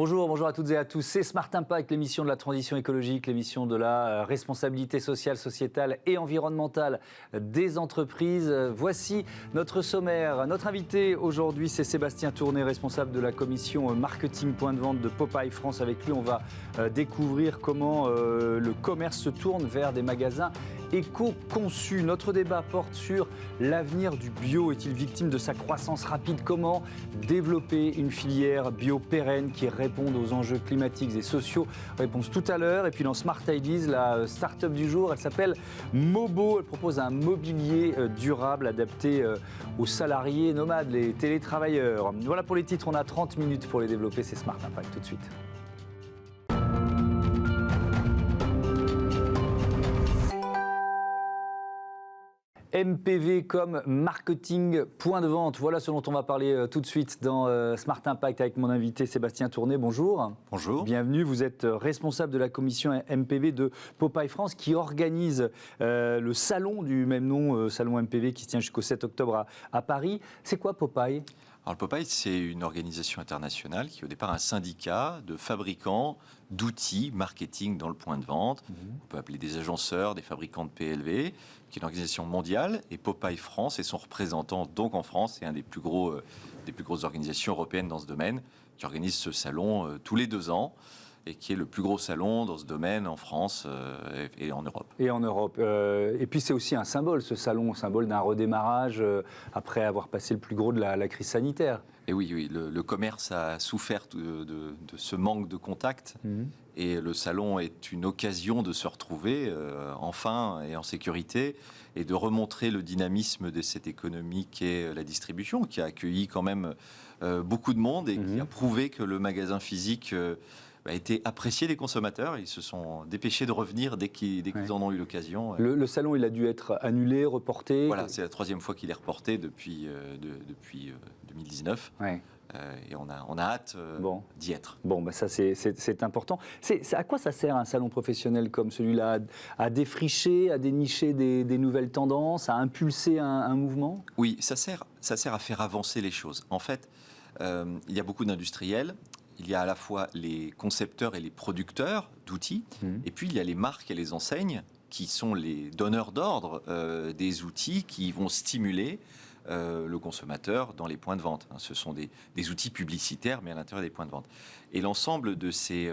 Bonjour à toutes et à tous. C'est Smart Impact, l'émission de la transition écologique, l'émission de la responsabilité sociale, sociétale et environnementale des entreprises. Voici notre sommaire. Notre invité aujourd'hui, c'est Sébastien Tourné, responsable de la commission marketing point de vente de Popeye France. Avec lui, on va découvrir comment le commerce se tourne vers des magasins éco-conçus. Notre débat porte sur l'avenir du bio. Est-il victime de sa croissance rapide? Comment développer une filière bio pérenne qui réponde aux enjeux climatiques et sociaux? Réponse tout à l'heure. Et puis dans Smart Ideas, la start-up du jour, elle s'appelle Mobo. Elle propose un mobilier durable adapté aux salariés nomades, les télétravailleurs. Voilà pour les titres, on a 30 minutes pour les développer. C'est Smart Impact tout de suite. MPV comme marketing point de vente. Voilà ce dont on va parler tout de suite dans Smart Impact avec mon invité Sébastien Tourné. Bonjour. Bonjour. Bienvenue. Vous êtes responsable de la commission MPV de Popeye France qui organise le salon du même nom, salon MPV qui se tient jusqu'au 7 octobre à Paris. C'est quoi Popeye ? Alors, le Popeye, c'est une organisation internationale qui est au départ un syndicat de fabricants d'outils marketing dans le point de vente. On peut appeler des agenceurs, des fabricants de PLV, qui est une organisation mondiale. Et Popeye France est son représentant, donc en France, c'est un des plus grosses organisations européennes dans ce domaine, qui organise ce salon tous les 2 ans. Et qui est le plus gros salon dans ce domaine en France et en Europe. Et en Europe. Et puis c'est aussi un symbole, ce salon, symbole d'un redémarrage après avoir passé le plus gros de la crise sanitaire. Et oui, le commerce a souffert de ce manque de contact. Et le salon est une occasion de se retrouver enfin et en sécurité et de remontrer le dynamisme de cette économie qu'est la distribution, qui a accueilli quand même beaucoup de monde et qui a prouvé que le magasin physique a été apprécié des consommateurs. Ils se sont dépêchés de revenir dès qu'ils en ont eu l'occasion. Le salon, il a dû être annulé, reporté. Voilà, c'est la 3e fois qu'il est reporté depuis 2019. Ouais. Et on a hâte d'y être. Bon, ça c'est important. À quoi ça sert un salon professionnel comme celui-là? À défricher, à dénicher des nouvelles tendances, à impulser un mouvement? Oui, ça sert à faire avancer les choses. En fait, il y a beaucoup d'industriels. Il y a à la fois les concepteurs et les producteurs d'outils, et puis il y a les marques et les enseignes qui sont les donneurs d'ordre des outils qui vont stimuler le consommateur dans les points de vente. Ce sont des outils publicitaires, mais à l'intérieur des points de vente. Et l'ensemble de ces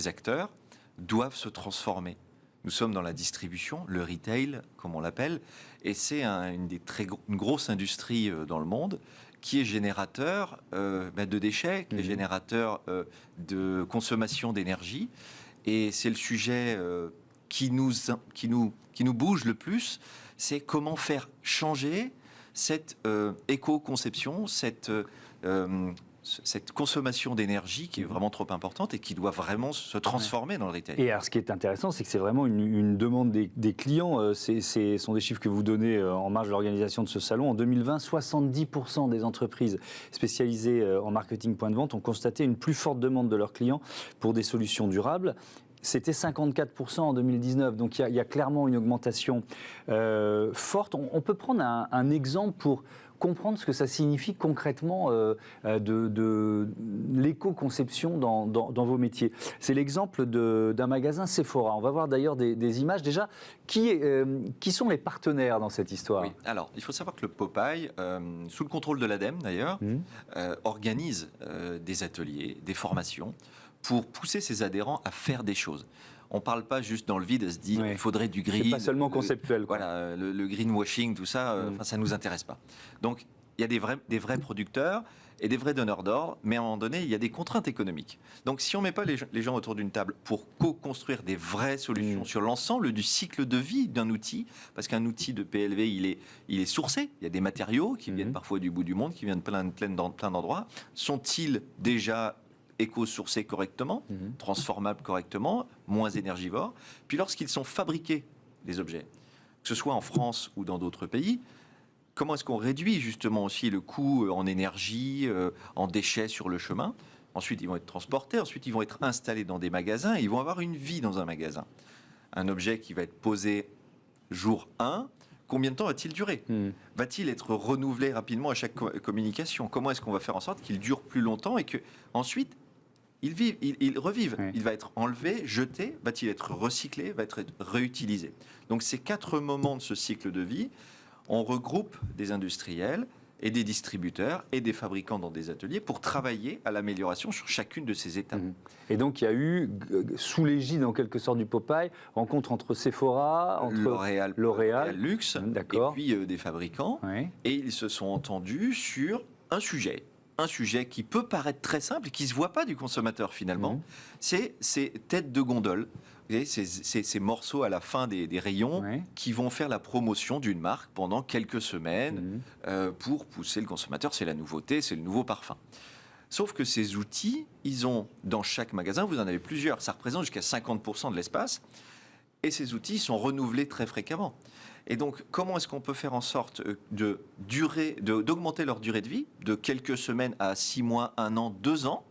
acteurs doivent se transformer. Nous sommes dans la distribution, le retail, comme on l'appelle, et c'est une grosse industrie dans le monde qui est générateur de déchets, qui est générateur de consommation d'énergie. Et c'est le sujet qui nous bouge le plus, c'est comment faire changer cette éco-conception, cette consommation d'énergie qui est vraiment trop importante et qui doit vraiment se transformer dans le retail. Et alors, ce qui est intéressant, c'est que c'est vraiment une demande des clients. Ce sont des chiffres que vous donnez en marge de l'organisation de ce salon. En 2020, 70% des entreprises spécialisées en marketing point de vente ont constaté une plus forte demande de leurs clients pour des solutions durables. C'était 54% en 2019, donc il y a clairement une augmentation forte. On peut prendre un exemple pour comprendre ce que ça signifie concrètement de l'éco-conception dans vos métiers. C'est l'exemple d'un magasin Sephora. On va voir d'ailleurs des images. Déjà, qui sont les partenaires dans cette histoire? Oui, alors il faut savoir que le Popeye, sous le contrôle de l'ADEME d'ailleurs, organise des ateliers, des formations pour pousser ses adhérents à faire des choses. On ne parle pas juste dans le vide à se dire il faudrait du green. C'est pas seulement conceptuel. Voilà, le greenwashing, tout ça, ça ne nous intéresse pas. Donc, il y a des vrais producteurs et des vrais donneurs d'ordre, mais à un moment donné, il y a des contraintes économiques. Donc, si on ne met pas les gens autour d'une table pour co-construire des vraies solutions sur l'ensemble du cycle de vie d'un outil, parce qu'un outil de PLV, il est sourcé, il y a des matériaux qui viennent parfois du bout du monde, qui viennent de plein d'endroits. Sont-ils déjà éco-sourcés correctement, transformables correctement, moins énergivores? Puis lorsqu'ils sont fabriqués, les objets, que ce soit en France ou dans d'autres pays, comment est-ce qu'on réduit justement aussi le coût en énergie, en déchets sur le chemin? Ensuite, ils vont être transportés, ensuite ils vont être installés dans des magasins, et ils vont avoir une vie dans un magasin. Un objet qui va être posé jour 1, combien de temps va-t-il durer? Va-t-il être renouvelé rapidement à chaque communication? Comment est-ce qu'on va faire en sorte qu'il dure plus longtemps et que ensuite ils revivent. Oui. Il va être enlevé, jeté, va-t-il être recyclé, va être réutilisé. Donc ces 4 moments de ce cycle de vie, on regroupe des industriels et des distributeurs et des fabricants dans des ateliers pour travailler à l'amélioration sur chacune de ces étapes. Et donc, il y a eu, sous l'égide en quelque sorte du Popeye, rencontre entre Sephora, entre L'Oréal Luxe, d'accord. et puis des fabricants. Oui. Et ils se sont entendus sur un sujet qui peut paraître très simple et qui ne se voit pas du consommateur finalement. C'est ces têtes de gondole. Vous voyez, ces morceaux à la fin des rayons qui vont faire la promotion d'une marque pendant quelques semaines pour pousser le consommateur. C'est la nouveauté, c'est le nouveau parfum. Sauf que ces outils, ils ont dans chaque magasin, vous en avez plusieurs, ça représente jusqu'à 50% de l'espace, et ces outils sont renouvelés très fréquemment. Et donc, comment est-ce qu'on peut faire en sorte d'augmenter leur durée de vie de quelques semaines à 6 mois, 1 an, 2 ans,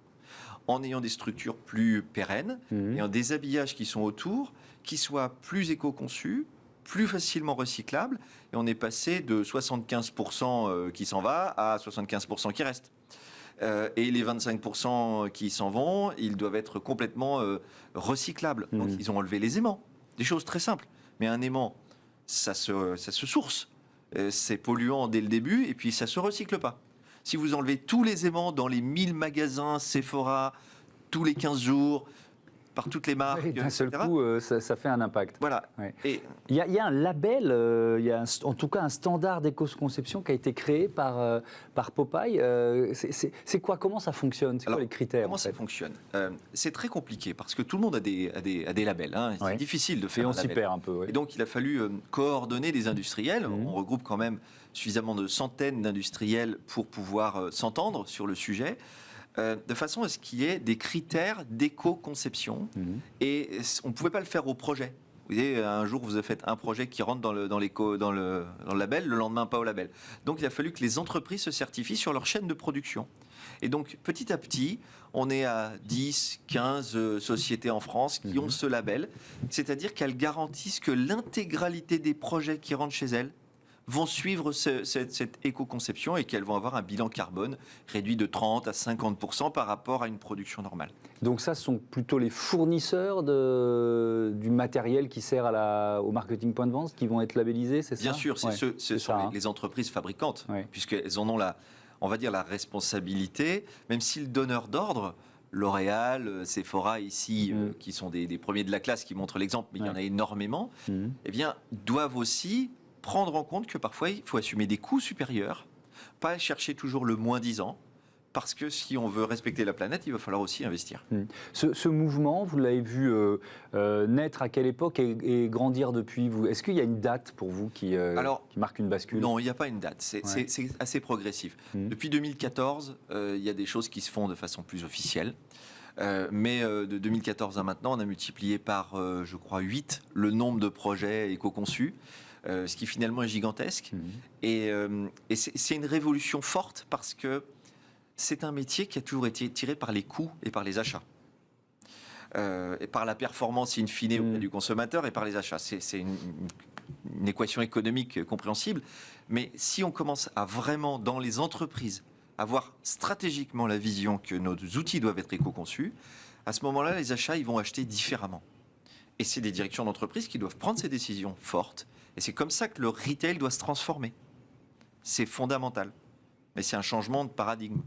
en ayant des structures plus pérennes et en des habillages qui sont autour, qui soient plus éco-conçus, plus facilement recyclables. Et on est passé de 75% qui s'en va à 75% qui reste. Et les 25% qui s'en vont, ils doivent être complètement recyclables. Donc ils ont enlevé les aimants. Des choses très simples. Mais un aimant, ça se source. C'est polluant dès le début et puis ça ne se recycle pas. Si vous enlevez tous les aimants dans les 1000 magasins Sephora, tous les 15 jours, par toutes les marques, d'un seul coup, ça fait un impact. Voilà. Ouais. Et il y a un label, il y a en tout cas un standard d'éco-conception qui a été créé par Popeye. C'est quoi? Comment ça fonctionne? C'est quoi les critères? Comment ça fonctionne? C'est très compliqué parce que tout le monde a des labels. Hein. C'est difficile de faire et on un label. s'y perd un peu. Ouais. Et donc, il a fallu coordonner des industriels. On regroupe quand même suffisamment de centaines d'industriels pour pouvoir s'entendre sur le sujet. De façon à ce qu'il y ait des critères d'éco-conception. Et on ne pouvait pas le faire au projet. Vous voyez, un jour, vous avez fait un projet qui rentre dans le label, le lendemain, pas au label. Donc, il a fallu que les entreprises se certifient sur leur chaîne de production. Et donc, petit à petit, on est à 10, 15 sociétés en France qui ont ce label. C'est-à-dire qu'elles garantissent que l'intégralité des projets qui rentrent chez elles vont suivre cette éco-conception et qu'elles vont avoir un bilan carbone réduit de 30 à 50% par rapport à une production normale. Donc ça, ce sont plutôt les fournisseurs du matériel qui sert au marketing point de vente qui vont être labellisés, c'est ça? Bien sûr, ce sont les entreprises fabricantes, puisqu'elles en ont on va dire la responsabilité, même si le donneur d'ordre, L'Oréal, Sephora ici, qui sont des premiers de la classe, qui montrent l'exemple, mais il y en a énormément, eh bien, doivent aussi prendre en compte que parfois, il faut assumer des coûts supérieurs, pas chercher toujours le moins-disant, parce que si on veut respecter la planète, il va falloir aussi investir. Ce mouvement, vous l'avez vu naître à quelle époque et grandir depuis vous? Est-ce qu'il y a une date pour vous qui marque une bascule? Non, il n'y a pas une date. C'est assez progressif. Depuis 2014, il y a des choses qui se font de façon plus officielle. Mais de 2014 à maintenant, on a multiplié par, je crois, 8 le nombre de projets éco-conçus. Ce qui finalement est gigantesque. Et c'est une révolution forte parce que c'est un métier qui a toujours été tiré par les coûts et par les achats. Et par la performance in fine auprès du consommateur et par les achats. C'est une équation économique compréhensible. Mais si on commence à vraiment, dans les entreprises, avoir stratégiquement la vision que nos outils doivent être éco-conçus, à ce moment-là, les achats, ils vont acheter différemment. Et c'est des directions d'entreprise qui doivent prendre ces décisions fortes. Et c'est comme ça que le retail doit se transformer. C'est fondamental. Mais c'est un changement de paradigme.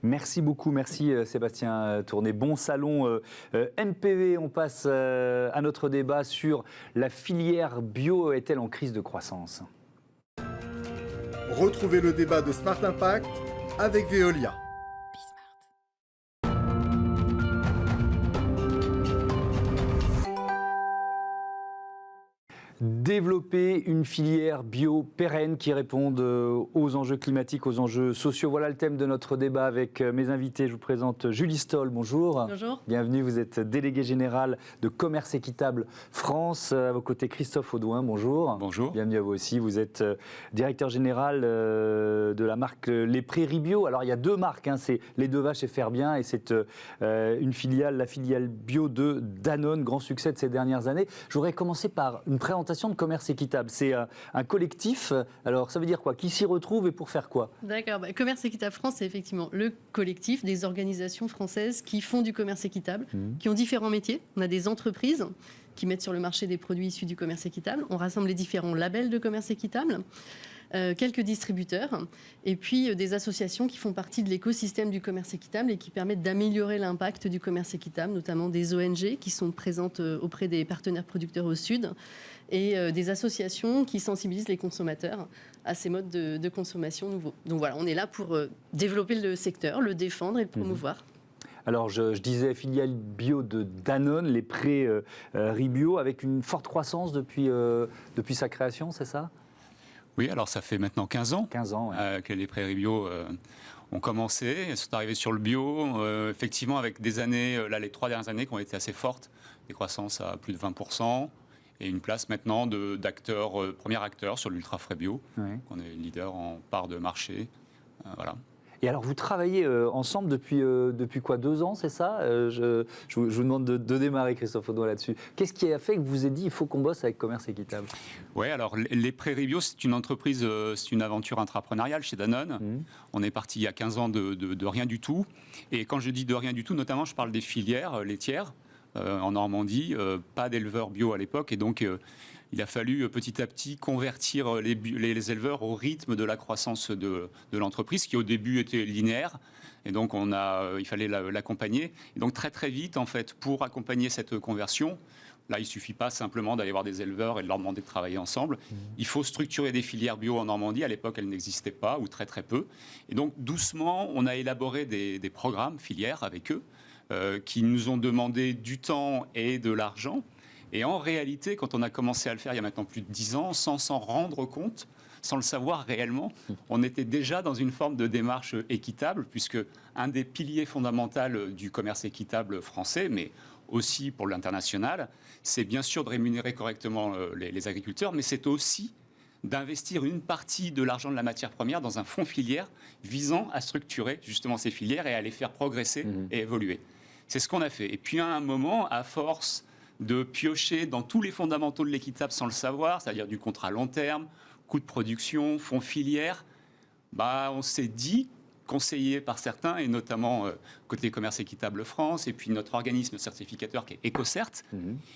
Merci beaucoup. Merci Sébastien Tourné. Bon salon MPV. On passe à notre débat sur la filière bio est-elle en crise de croissance? Retrouvez le débat de Smart Impact avec Veolia. Développer une filière bio pérenne qui réponde aux enjeux climatiques, aux enjeux sociaux. Voilà le thème de notre débat avec mes invités. Je vous présente Julie Stoll, bonjour. Bonjour. Bienvenue, vous êtes déléguée générale de Commerce Équitable France. À vos côtés, Christophe Audouin, bonjour. Bonjour. Bienvenue à vous aussi. Vous êtes directeur général de la marque Les Prairies Bio. Alors il y a deux marques, c'est Les Deux Vaches et Faire Bien, et c'est la filiale bio de Danone, grand succès de ces dernières années. Je voudrais commencer par une présentation de commerce équitable. C'est un collectif. Alors, ça veut dire quoi? Qui s'y retrouve et pour faire quoi? D'accord. Commerce Équitable France, c'est effectivement le collectif des organisations françaises qui font du commerce équitable, qui ont différents métiers. On a des entreprises qui mettent sur le marché des produits issus du commerce équitable. On rassemble les différents labels de commerce équitable. Quelques distributeurs et puis des associations qui font partie de l'écosystème du commerce équitable et qui permettent d'améliorer l'impact du commerce équitable, notamment des ONG qui sont présentes auprès des partenaires producteurs au Sud et des associations qui sensibilisent les consommateurs à ces modes de consommation nouveaux. Donc voilà, on est là pour développer le secteur, le défendre et le promouvoir. Alors, je disais filiale bio de Danone, les prêts Ribio, avec une forte croissance depuis sa création, c'est ça? Oui, alors ça fait maintenant 15 ans, 15 ans ouais. Que les prairies bio ont commencé. Elles sont arrivées sur le bio, effectivement avec des années, là les 3 dernières années qui ont été assez fortes, des croissances à plus de 20%, et une place maintenant d'acteur, premier acteur sur l'ultra frais bio. Ouais. On est leader en part de marché. Voilà. Et alors, vous travaillez ensemble depuis quoi, 2 ans, c'est ça? Je vous demande de démarrer, Christophe Audoin, là-dessus. Qu'est-ce qui a fait que vous vous êtes dit il faut qu'on bosse avec Commerce Équitable? Oui, alors les prairies bio, c'est une entreprise, c'est une aventure intrapreneuriale chez Danone. On est parti il y a 15 ans de rien du tout. Et quand je dis de rien du tout, notamment, je parle des filières laitières en Normandie, pas d'éleveurs bio à l'époque. Et donc, il a fallu petit à petit convertir les éleveurs au rythme de la croissance de l'entreprise, qui au début était linéaire. Et donc, il fallait l'accompagner. Et donc, très très vite, en fait, pour accompagner cette conversion, là, il ne suffit pas simplement d'aller voir des éleveurs et de leur demander de travailler ensemble. Il faut structurer des filières bio en Normandie. À l'époque, elles n'existaient pas, ou très très peu. Et donc, doucement, on a élaboré des programmes filières avec eux, qui nous ont demandé du temps et de l'argent. Et en réalité, quand on a commencé à le faire il y a maintenant plus de 10 ans, sans s'en rendre compte, sans le savoir réellement, on était déjà dans une forme de démarche équitable, puisque un des piliers fondamentaux du commerce équitable français, mais aussi pour l'international, c'est bien sûr de rémunérer correctement les agriculteurs, mais c'est aussi d'investir une partie de l'argent de la matière première dans un fonds filière visant à structurer justement ces filières et à les faire progresser et évoluer. C'est ce qu'on a fait. Et puis à un moment, à force de piocher dans tous les fondamentaux de l'équitable sans le savoir, c'est-à-dire du contrat long terme, coût de production, fonds filière, on s'est dit, conseillé par certains, et notamment côté Commerce Équitable France, et puis notre organisme certificateur qui est EcoCert,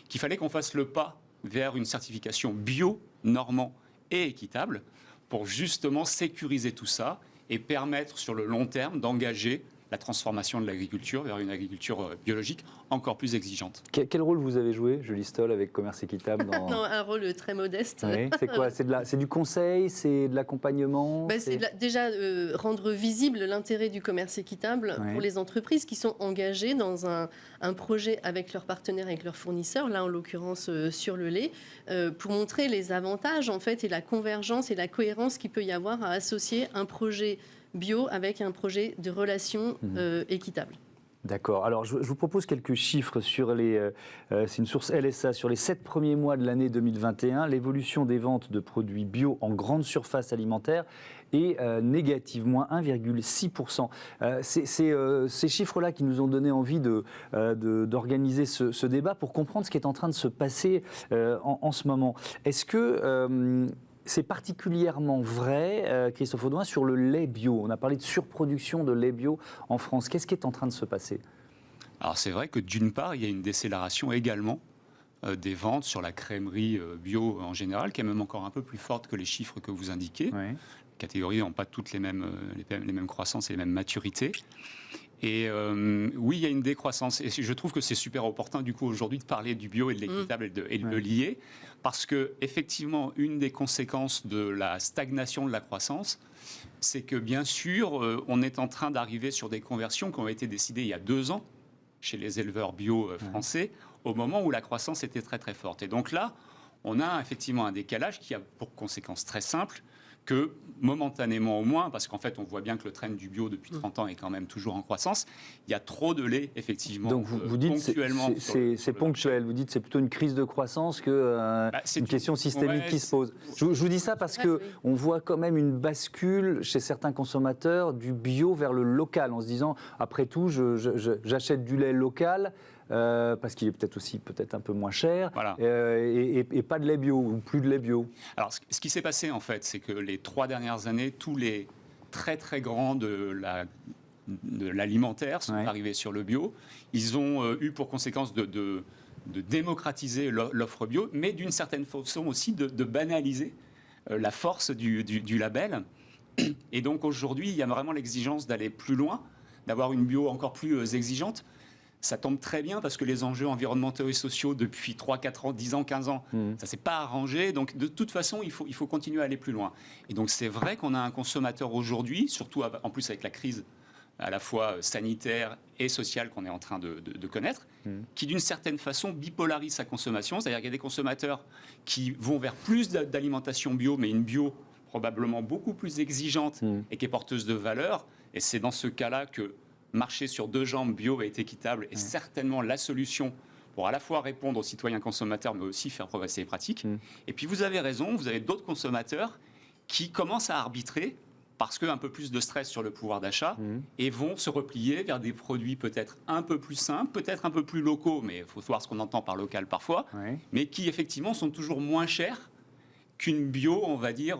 qu'il fallait qu'on fasse le pas vers une certification bio, normand et équitable pour justement sécuriser tout ça et permettre sur le long terme d'engager la transformation de l'agriculture vers une agriculture biologique encore plus exigeante. Quel rôle vous avez joué, Julie Stoll, avec Commerce Équitable Non, un rôle très modeste. Oui, c'est quoi? C'est du conseil? C'est de l'accompagnement? C'est déjà rendre visible l'intérêt du commerce équitable pour les entreprises qui sont engagées dans un projet avec leurs partenaires, avec leurs fournisseurs, là en l'occurrence sur le lait, pour montrer les avantages en fait et la convergence et la cohérence qu'il peut y avoir à associer un projet bio avec un projet de relation équitable. D'accord. Alors, je vous propose quelques chiffres sur c'est une source LSA, sur les 7 premiers mois de l'année 2021. L'évolution des ventes de produits bio en grande surface alimentaire est négative, moins 1,6%. Ces chiffres-là qui nous ont donné envie d'organiser ce débat pour comprendre ce qui est en train de se passer en ce moment. Est-ce que c'est particulièrement vrai, Christophe Audoin, sur le lait bio? On a parlé de surproduction de lait bio en France. Qu'est-ce qui est en train de se passer? Alors c'est vrai que d'une part, il y a une décélération également des ventes sur la crèmerie bio en général, qui est même encore un peu plus forte que les chiffres que vous indiquez. Oui. Les catégories n'ont pas toutes les mêmes croissances et les mêmes maturités. Et oui, il y a une décroissance. Et je trouve que c'est super opportun, du coup, aujourd'hui, de parler du bio et de l'équitable et de le lier. Parce que, effectivement, une des conséquences de la stagnation de la croissance, c'est que, bien sûr, on est en train d'arriver sur des conversions qui ont été décidées il y a 2 ans chez les éleveurs bio français, au moment où la croissance était très, très forte. Et donc là, on a effectivement un décalage qui a pour conséquence très simple que momentanément au moins, parce qu'en fait on voit bien que le trend du bio depuis 30 ans est quand même toujours en croissance, il y a trop de lait effectivement. Donc vous dites ponctuellement c'est ponctuel, vous dites c'est plutôt une crise de croissance que une question systémique qui se pose. Je vous dis ça parce qu'on voit quand même une bascule chez certains consommateurs du bio vers le local, en se disant après tout j'achète du lait local, parce qu'il est peut-être aussi un peu moins cher, Voilà. et pas de lait bio, ou plus de lait bio. Alors, ce qui s'est passé, en fait, c'est que les 3 dernières années, tous les très, très grands de l'alimentaire sont arrivés sur le bio. Ils ont eu pour conséquence de démocratiser l'offre bio, mais d'une certaine façon aussi de banaliser la force du label. Et donc, aujourd'hui, il y a vraiment l'exigence d'aller plus loin, d'avoir une bio encore plus exigeante. Ça tombe très bien parce que les enjeux environnementaux et sociaux depuis 3, 4 ans, 10 ans, 15 ans, ça ne s'est pas arrangé. Donc, de toute façon, il faut continuer à aller plus loin. Et donc, c'est vrai qu'on a un consommateur aujourd'hui, surtout en plus avec la crise à la fois sanitaire et sociale qu'on est en train de connaître, qui d'une certaine façon bipolarise sa consommation. C'est-à-dire qu'il y a des consommateurs qui vont vers plus d'alimentation bio, mais une bio probablement beaucoup plus exigeante et qui est porteuse de valeur. Et c'est dans ce cas-là que marcher sur 2 jambes bio et équitable est certainement la solution pour à la fois répondre aux citoyens consommateurs, mais aussi faire progresser les pratiques. Et puis vous avez raison, vous avez d'autres consommateurs qui commencent à arbitrer parce qu'un peu plus de stress sur le pouvoir d'achat et vont se replier vers des produits peut-être un peu plus simples, peut-être un peu plus locaux, mais il faut voir ce qu'on entend par local parfois, mais qui effectivement sont toujours moins chers qu'une bio, on va dire,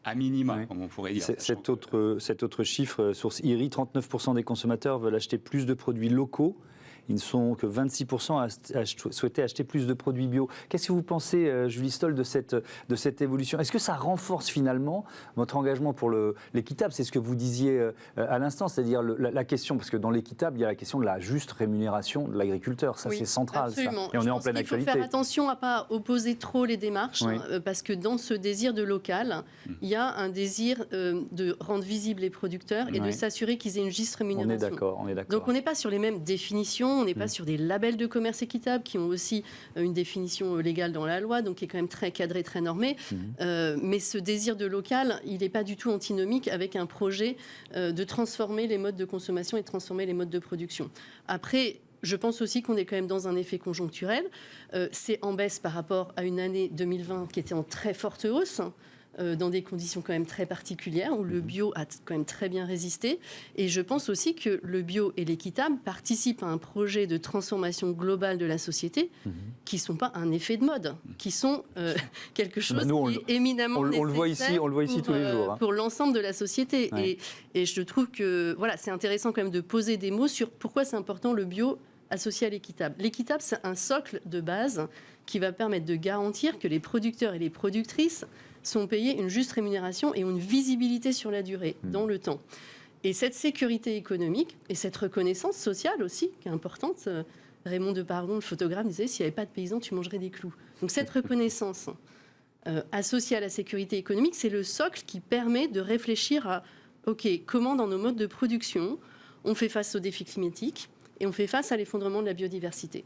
à minima, comme on pourrait dire. Cet autre chiffre, source IRI, 39% des consommateurs veulent acheter plus de produits locaux. Ils ne sont que 26% à souhaiter acheter plus de produits bio. Qu'est-ce que vous pensez, Julie Stoll, de cette évolution? Est-ce que ça renforce finalement votre engagement pour l'équitable? C'est ce que vous disiez à l'instant, c'est-à-dire la question, parce que dans l'équitable, il y a la question de la juste rémunération de l'agriculteur. Ça, c'est central. Absolument. Ça. Et on est en pleine actualité. Il faut faire attention à ne pas opposer trop les démarches, parce que dans ce désir de local, il y a un désir de rendre visibles les producteurs et de s'assurer qu'ils aient une juste rémunération. On est d'accord. Donc on n'est pas sur les mêmes définitions. On n'est pas sur des labels de commerce équitable qui ont aussi une définition légale dans la loi, donc qui est quand même très cadré, très normé. Mais ce désir de local, il n'est pas du tout antinomique avec un projet de transformer les modes de consommation et de transformer les modes de production. Après, je pense aussi qu'on est quand même dans un effet conjoncturel. C'est en baisse par rapport à une année 2020 qui était en très forte hausse, dans des conditions quand même très particulières, où le bio a quand même très bien résisté. Et je pense aussi que le bio et l'équitable participent à un projet de transformation globale de la société qui ne sont pas un effet de mode, qui sont quelque chose qui est éminemment nécessaire. On le voit ici tous les jours. Pour l'ensemble de la société. Et je trouve que c'est intéressant quand même de poser des mots sur pourquoi c'est important le bio associé à l'équitable. L'équitable, c'est un socle de base qui va permettre de garantir que les producteurs et les productrices sont payés une juste rémunération et ont une visibilité sur la durée, dans le temps. Et cette sécurité économique et cette reconnaissance sociale aussi, qui est importante, Raymond Depardon, le photographe, disait « s'il n'y avait pas de paysans, tu mangerais des clous ». Donc cette reconnaissance associée à la sécurité économique, c'est le socle qui permet de réfléchir à comment dans nos modes de production, on fait face aux défis climatiques et on fait face à l'effondrement de la biodiversité.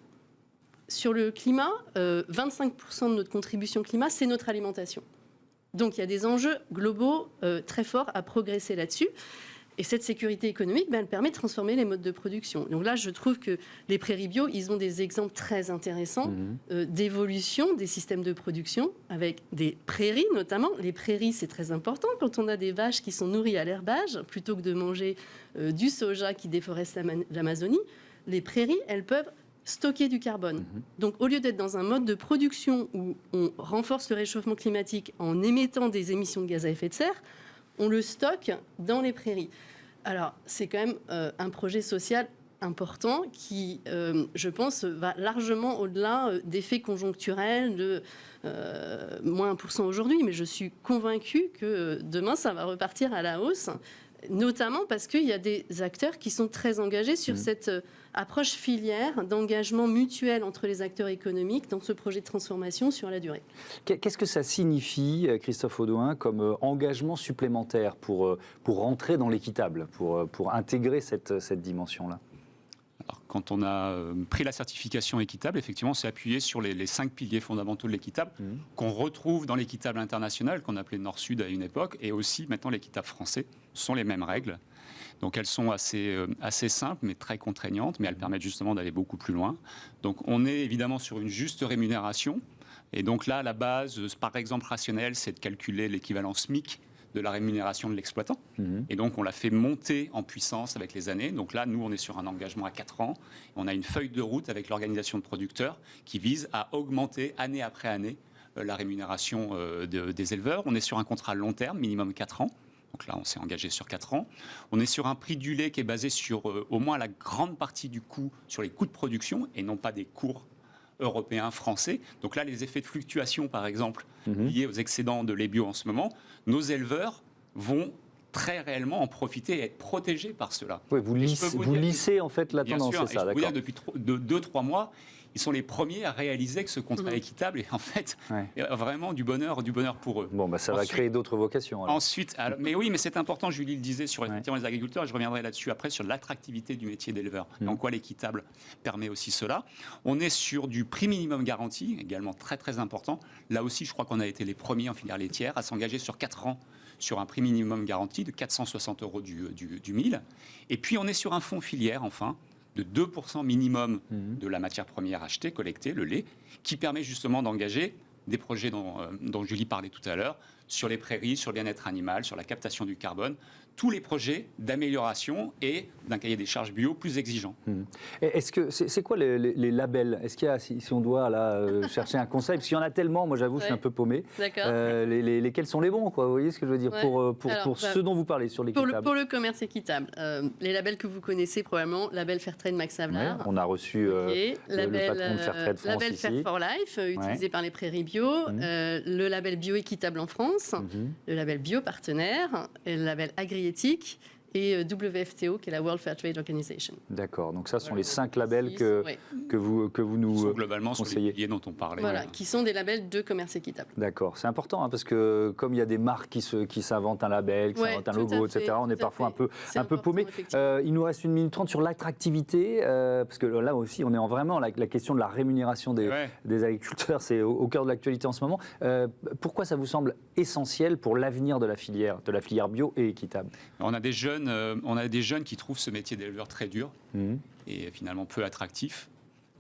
Sur le climat, 25% de notre contribution climat, c'est notre alimentation. Donc il y a des enjeux globaux très forts à progresser là-dessus. Et cette sécurité économique, elle permet de transformer les modes de production. Donc là, je trouve que les prairies bio, ils ont des exemples très intéressants d'évolution des systèmes de production, avec des prairies notamment. Les prairies, c'est très important quand on a des vaches qui sont nourries à l'herbage, plutôt que de manger du soja qui déforeste l'Amazonie. Les prairies, elles peuvent stocker du carbone. Donc, au lieu d'être dans un mode de production où on renforce le réchauffement climatique en émettant des émissions de gaz à effet de serre, on le stocke dans les prairies. Alors, c'est quand même un projet social important qui, je pense, va largement au-delà d'effets conjoncturels de moins 1% aujourd'hui, mais je suis convaincue que demain, ça va repartir à la hausse, notamment parce qu'il y a des acteurs qui sont très engagés sur cette approche filière d'engagement mutuel entre les acteurs économiques dans ce projet de transformation sur la durée. Qu'est-ce que ça signifie, Christophe Audouin, comme engagement supplémentaire pour rentrer dans l'équitable, pour intégrer cette dimension-là? Alors, quand on a pris la certification équitable, effectivement, on s'est appuyé sur les 5 piliers fondamentaux de l'équitable qu'on retrouve dans l'équitable international, qu'on appelait Nord-Sud à une époque, et aussi maintenant l'équitable français. Ce sont les mêmes règles. Donc elles sont assez simples, mais très contraignantes, mais elles permettent justement d'aller beaucoup plus loin. Donc on est évidemment sur une juste rémunération. Et donc là, la base, par exemple rationnelle, c'est de calculer l'équivalent SMIC de la rémunération de l'exploitant. Et donc, on l'a fait monter en puissance avec les années. Donc là, nous, on est sur un engagement à 4 ans. On a une feuille de route avec l'organisation de producteurs qui vise à augmenter année après année la rémunération des éleveurs. On est sur un contrat long terme, minimum 4 ans. Donc là, on s'est engagé sur 4 ans. On est sur un prix du lait qui est basé sur au moins la grande partie du coût sur les coûts de production et non pas des cours européens, français. Donc là, les effets de fluctuation, par exemple, liés aux excédents de lait bio en ce moment, nos éleveurs vont très réellement en profiter et être protégés par cela. Oui, vous lissez en fait la tendance, c'est ça, d'accord. Bien sûr, depuis 2-3 mois, ils sont les premiers à réaliser que ce contrat équitable est en fait vraiment du bonheur pour eux. Bon, bah, ça va créer d'autres vocations. Alors. Ensuite, mais oui, mais c'est important, Julie le disait, sur effectivement les agriculteurs, et je reviendrai là-dessus après, sur l'attractivité du métier d'éleveur. En quoi l'équitable permet aussi cela. On est sur du prix minimum garanti, également très très important. Là aussi, je crois qu'on a été les premiers en filière laitière à s'engager sur 4 ans sur un prix minimum garanti de 460 € du mille. Et puis, on est sur un fonds filière, enfin, de 2% minimum de la matière première achetée, collectée, le lait, qui permet justement d'engager des projets dont Julie parlait tout à l'heure, sur les prairies, sur le bien-être animal, sur la captation du carbone, tous les projets d'amélioration et d'un cahier des charges bio plus exigeant. Est-ce que c'est quoi les labels? Est-ce qu'il y a, si on doit là chercher un conseil, parce qu'il y en a tellement, moi j'avoue, je suis un peu paumé. D'accord. Lesquels sont les bons, quoi? Vous voyez ce que je veux dire pour ce dont vous parlez sur l'équitable. Pour le commerce équitable, les labels que vous connaissez probablement, label Fairtrade Max Havelaar. On a reçu le patron de Fairtrade France label ici. Fair for Life, utilisé par les prairies bio, le label bio équitable en France, le label bio partenaire, et le label agriéthique et WFTO, qui est la World Fair Trade Organization. D'accord, donc ça sont les 5 labels que vous nous sont globalement conseillez. sur les piliers dont on parlait. Voilà, qui sont des labels de commerce équitable. D'accord, c'est important, parce que comme il y a des marques qui s'inventent un label, qui s'inventent un logo, etc., on est parfois un peu paumé. Il nous reste 1 minute 30 sur l'attractivité, parce que là aussi, on est vraiment la question de la rémunération des agriculteurs, c'est au cœur de l'actualité en ce moment. Pourquoi ça vous semble essentiel pour l'avenir de la filière bio et équitable? On a des jeunes qui trouvent ce métier d'éleveur très dur et finalement peu attractif.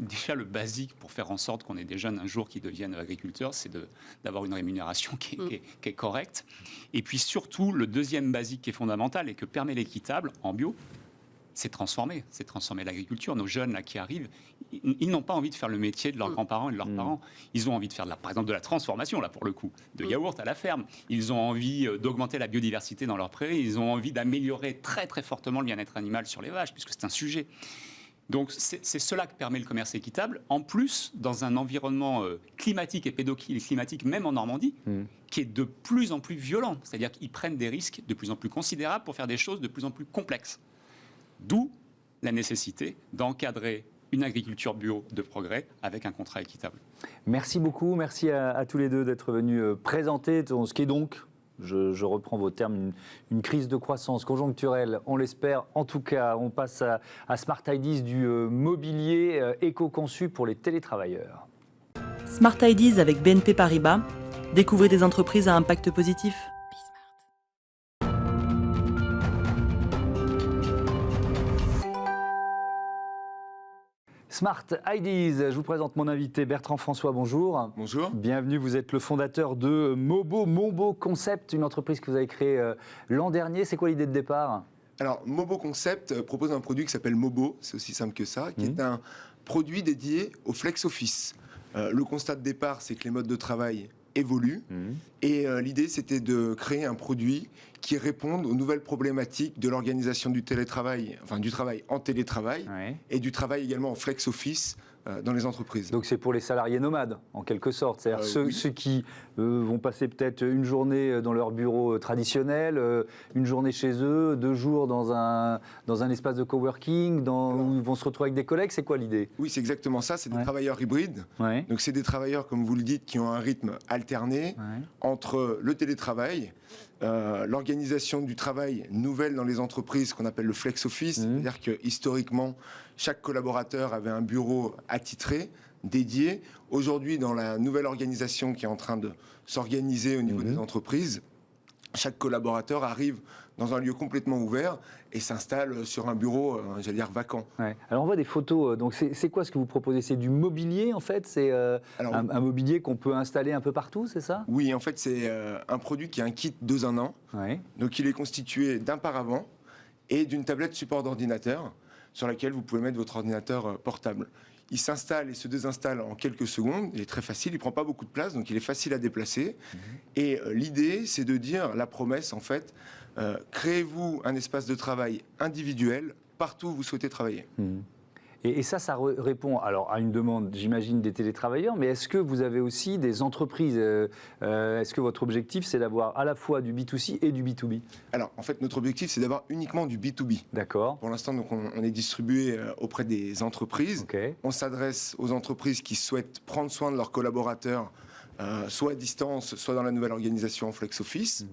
Déjà, le basique pour faire en sorte qu'on ait des jeunes un jour qui deviennent agriculteurs, c'est d'avoir une rémunération qui est correcte. Et puis surtout, le deuxième basique qui est fondamental et que permet l'équitable en bio, c'est transformer l'agriculture. Nos jeunes là qui arrivent, ils n'ont pas envie de faire le métier de leurs grands-parents et de leurs parents. Ils ont envie de faire, par exemple, de la transformation, là, pour le coup, de yaourt à la ferme. Ils ont envie d'augmenter la biodiversité dans leurs prairies. Ils ont envie d'améliorer très, très fortement le bien-être animal sur les vaches, puisque c'est un sujet. Donc, c'est cela que permet le commerce équitable. En plus, dans un environnement climatique et pédoclimatique, même en Normandie, qui est de plus en plus violent. C'est-à-dire qu'ils prennent des risques de plus en plus considérables pour faire des choses de plus en plus complexes. D'où la nécessité d'encadrer une agriculture bio de progrès avec un contrat équitable. Merci beaucoup, merci à tous les deux d'être venus présenter ce qui est donc, je reprends vos termes, une crise de croissance conjoncturelle, on l'espère. En tout cas, on passe à Smart Ideas du mobilier éco-conçu pour les télétravailleurs. Smart Ideas avec BNP Paribas. Découvrez des entreprises à impact positif. Smart Ideas, je vous présente mon invité Bertrand François, bonjour. Bonjour. Bienvenue, vous êtes le fondateur de Mobo Concept, une entreprise que vous avez créée l'an dernier. C'est quoi l'idée de départ? Alors, Mobo Concept propose un produit qui s'appelle Mobo, c'est aussi simple que ça, qui est un produit dédié au flex office. Le constat de départ, c'est que les modes de travail évoluent. Et l'idée, c'était de créer un produit qui réponde aux nouvelles problématiques de l'organisation du télétravail, enfin du travail en télétravail, et du travail également en flex office dans les entreprises. Donc c'est pour les salariés nomades, en quelque sorte. C'est-à-dire ceux qui vont passer peut-être une journée dans leur bureau traditionnel, une journée chez eux, 2 jours dans un espace de coworking, où ils vont se retrouver avec des collègues. C'est quoi l'idée? Oui, c'est exactement ça. C'est des travailleurs hybrides. Donc c'est des travailleurs, comme vous le dites, qui ont un rythme alterné entre le télétravail, l'organisation du travail nouvelle dans les entreprises qu'on appelle le flex office, c'est-à-dire que historiquement, chaque collaborateur avait un bureau attitré, dédié. Aujourd'hui, dans la nouvelle organisation qui est en train de s'organiser au niveau des entreprises, chaque collaborateur arrive dans un lieu complètement ouvert et s'installe sur un bureau, j'allais dire, vacant. Ouais. Alors on voit des photos, donc c'est quoi ce que vous proposez? C'est du mobilier en fait? C'est un mobilier qu'on peut installer un peu partout, c'est ça? Oui, en fait c'est un produit qui est un kit 2 en 1. Ouais. Donc il est constitué d'un paravent et d'une tablette support d'ordinateur sur laquelle vous pouvez mettre votre ordinateur portable. Il s'installe et se désinstalle en quelques secondes. Il est très facile, il ne prend pas beaucoup de place, donc il est facile à déplacer. Et l'idée, c'est de dire, la promesse en fait, créez-vous un espace de travail individuel partout où vous souhaitez travailler. Et ça répond alors à une demande, j'imagine, des télétravailleurs, mais est-ce que vous avez aussi des entreprises est-ce que votre objectif, c'est d'avoir à la fois du B2C et du B2B? Alors, en fait, notre objectif, c'est d'avoir uniquement du B2B. D'accord. Pour l'instant, donc, on est distribué auprès des entreprises. Okay. On s'adresse aux entreprises qui souhaitent prendre soin de leurs collaborateurs, soit à distance, soit dans la nouvelle organisation en flex office.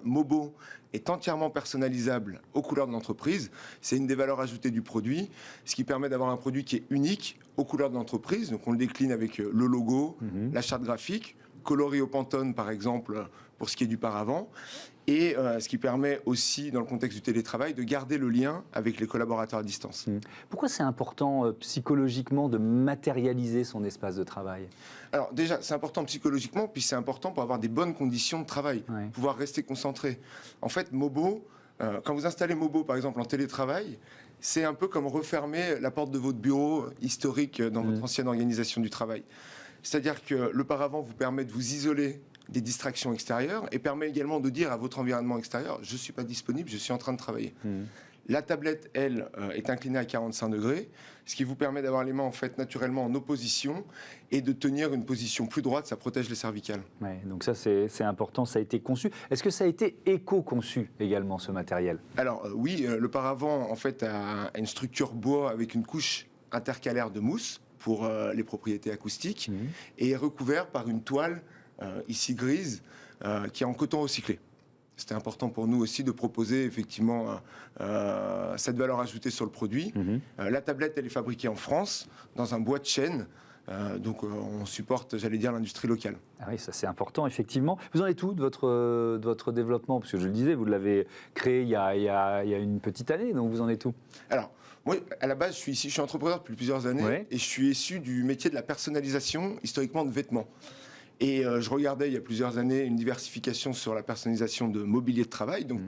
Mobo est entièrement personnalisable aux couleurs de l'entreprise. C'est une des valeurs ajoutées du produit, ce qui permet d'avoir un produit qui est unique aux couleurs de l'entreprise. Donc on le décline avec le logo, la charte graphique, coloré au Pantone par exemple pour ce qui est du paravent, et ce qui permet aussi, dans le contexte du télétravail, de garder le lien avec les collaborateurs à distance. Pourquoi c'est important psychologiquement de matérialiser son espace de travail? Alors déjà, c'est important psychologiquement, puis c'est important pour avoir des bonnes conditions de travail, pouvoir rester concentré. En fait, Mobo, quand vous installez Mobo par exemple en télétravail, c'est un peu comme refermer la porte de votre bureau historique dans votre ancienne organisation du travail. C'est-à-dire que le paravent vous permet de vous isoler des distractions extérieures et permet également de dire à votre environnement extérieur, je ne suis pas disponible, je suis en train de travailler. La tablette, elle, est inclinée à 45 degrés, ce qui vous permet d'avoir les mains en fait naturellement en opposition et de tenir une position plus droite, ça protège les cervicales. Ouais, donc ça c'est important, ça a été conçu. Est-ce que ça a été éco-conçu également, ce matériel? Alors oui, le paravent en fait a une structure bois avec une couche intercalaire de mousse pour les propriétés acoustiques et est recouvert par une toile ici grise qui est en coton recyclé. C'était important pour nous aussi de proposer effectivement cette valeur ajoutée sur le produit. La tablette, elle est fabriquée en France, dans un bois de chêne. Donc on supporte, j'allais dire, l'industrie locale. Ah oui, ça c'est important, effectivement. Vous en êtes où de votre développement? Parce que je le disais, vous l'avez créé il y a une petite année, donc vous en êtes où? Alors, moi, à la base, je suis entrepreneur depuis plusieurs années et je suis issu du métier de la personnalisation, historiquement de vêtements. Et je regardais il y a plusieurs années une diversification sur la personnalisation de mobilier de travail. Donc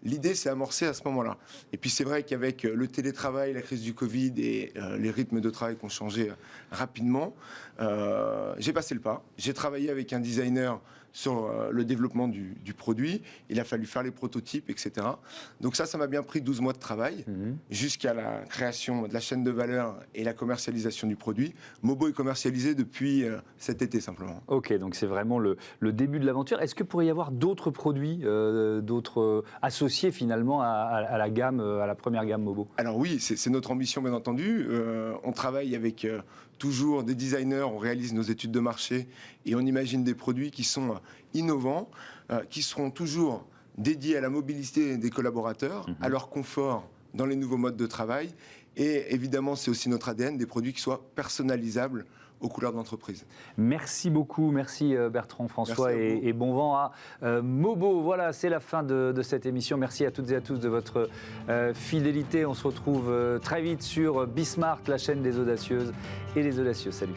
l'idée s'est amorcée à ce moment-là. Et puis c'est vrai qu'avec le télétravail, la crise du Covid et les rythmes de travail qui ont changé rapidement, j'ai passé le pas. J'ai travaillé avec un designer sur le développement du produit. Il a fallu faire les prototypes, etc. Donc ça m'a bien pris 12 mois de travail jusqu'à la création de la chaîne de valeur et la commercialisation du produit. Mobo est commercialisé depuis cet été simplement. Ok, donc c'est vraiment le début de l'aventure. Est-ce que pourrait y avoir d'autres produits, d'autres associés finalement à la gamme, à la première gamme Mobo? Alors oui, c'est notre ambition bien entendu. On travaille avec toujours des designers, on réalise nos études de marché et on imagine des produits qui sont innovants, qui seront toujours dédiés à la mobilité des collaborateurs, à leur confort dans les nouveaux modes de travail. Et évidemment, c'est aussi notre ADN, des produits qui soient personnalisables aux couleurs de l'entreprise. Merci beaucoup, merci Bertrand François et bon vent à Mobo. Voilà, c'est la fin de cette émission. Merci à toutes et à tous de votre fidélité. On se retrouve très vite sur Bismart, la chaîne des audacieuses et les audacieux. Salut.